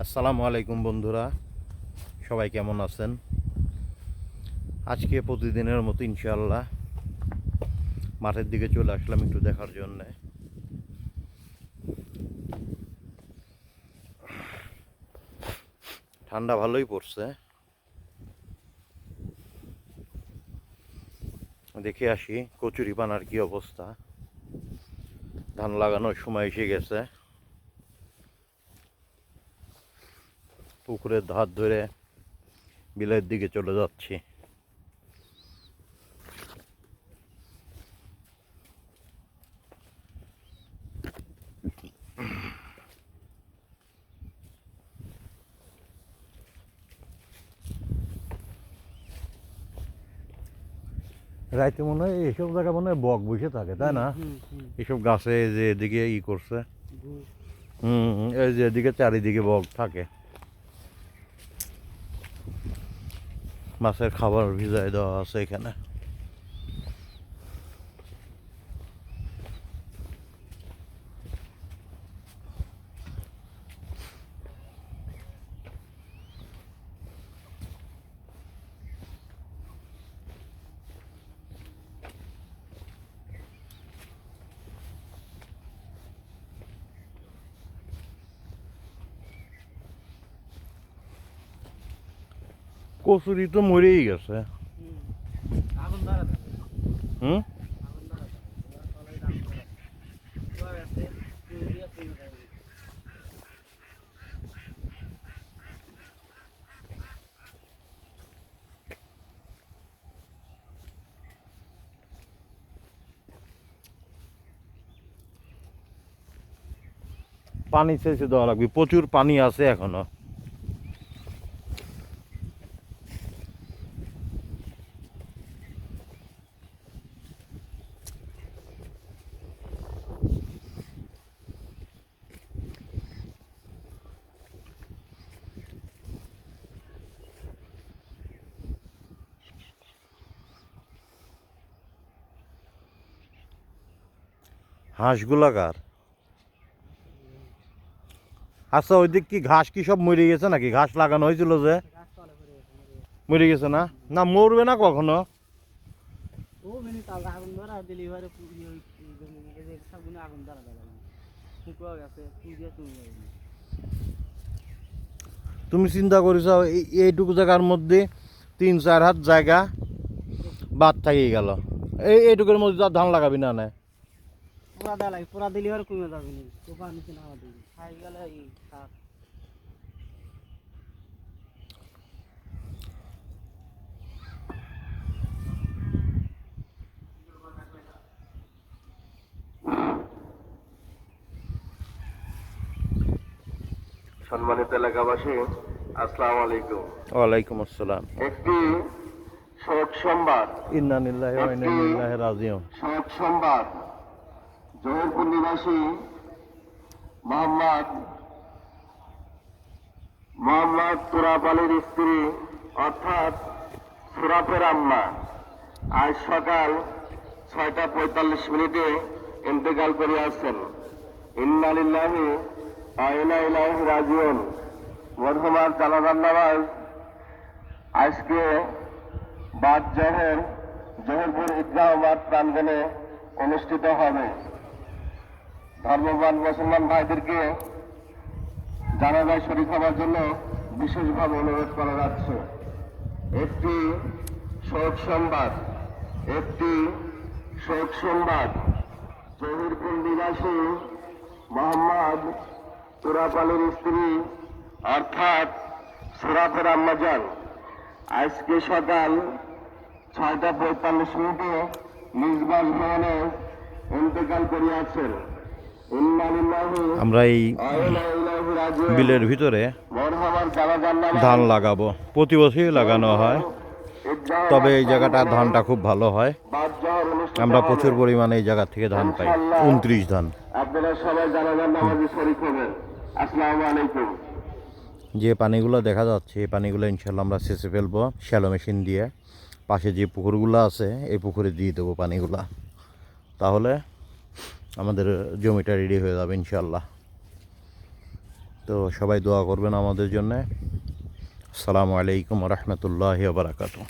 আসসালামু আলাইকুম বন্ধুরা, সবাই কেমন আছেন? আজকে প্রতিদিনের মতো ইনশাআল্লাহ মাঠের দিকে চলে আসলাম একটু দেখার জন্যে। ঠান্ডা ভালোই পড়ছে, দেখে আসি কচুরিপানার কি অবস্থা। ধান লাগানোর সময় এসে গেছে, পুকুরের ধার ধরে বিলের দিকে চলে যাচ্ছি। রাইতে মনে হয় এসব জায়গা মনে হয় বক বসে থাকে, তাই না? এসব গাছে যে এদিকে করছে, এই যে এদিকে চারিদিকে বক থাকে। মাছের খাবার ভিজায় দেওয়া আছে এখানে। কচুরি তো মরেই গেছে। হুম, পানি চেয়েছে দেওয়া লাগবে, প্রচুর পানি আছে এখনো। হাঁসগুলা কার? আচ্ছা, ওই দিক কি ঘাস কি সব মরে গেছে নাকি? ঘাস লাগানো হয়েছিল যে মরে গেছে না? না মরবে না কখনো। তুমি চিন্তা করেছ এইটুকু জায়গার মধ্যে 3-4 হাত জায়গা বাদ থাকিয়ে গেল, এইটুকুর মধ্যে ধান লাগাবি না? পুরা দিলি আর কমে যাবে না, তো পানি কিনা দিবি খাই গেলে এই থাক। সম্মানিত এলাকাবাসী, আসসালামু আলাইকুম। ওয়ালাইকুম আসসালাম। একটি শোক সংবাদ, ইন্না লিল্লাহি ওয়া ইন্না ইলাইহি রাজিউন। শোক সংবাদ। জহিরপুর নিবাসী মোহাম্মদ তুরাব আলীর স্ত্রী অর্থাৎ সুরাফের আম্মা আজ সকাল 6টা 45 ইন্তেকাল করিয়াছেন। ইন্না লিল্লাহি ওয়া ইন্না ইলাইহি রাজিউন। মরহুমার জানাজার নামাজ আজকে বাদ জহিরপুর ঈদগাহ মাঠ প্রাঙ্গণে অনুষ্ঠিত হবে। ধর্মবান মুসলমান ভাইদেরকে জানাজায় শরীক হওয়ার জন্য বিশেষভাবে অনুরোধ করা যাচ্ছে। একটি শোক সংবাদ। জহিরপুর নিবাসী মোহাম্মদ তুরাব আলীর স্ত্রী অর্থাৎ সুরাফের আম্মাজান আজকে সকাল 6টা 45 নিজ বাসভবনে ইন্তেকাল করিয়াছেন। আমরা এই বিলের ভিতরে ধান লাগাবো, প্রতি বছরই লাগানো হয়, তবে এই জায়গাটা ধানটা খুব ভালো হয়। আমরা প্রচুর পরিমাণে এই জায়গা থেকে ধান পাই, 29 ধান। আপনারা সবাই জানাজার নামাজে শরীক হবেন। আসসালামু আলাইকুম। যে পানিগুলো দেখা যাচ্ছে এই পানিগুলো ইনশাল্লাহ আমরা সেচে ফেলবো শ্যালো মেশিন দিয়ে। পাশে যে পুকুরগুলো আছে এই পুকুরে দিয়ে দেবো পানিগুলা, তাহলে আমাদের জমিটা রেডি হয়ে যাবে ইনশাল্লাহ। তো সবাই দোয়া করবেন আমাদের জন্যে। আসসালামু আলাইকুম রহমতুল্লাহ বারাকাতু।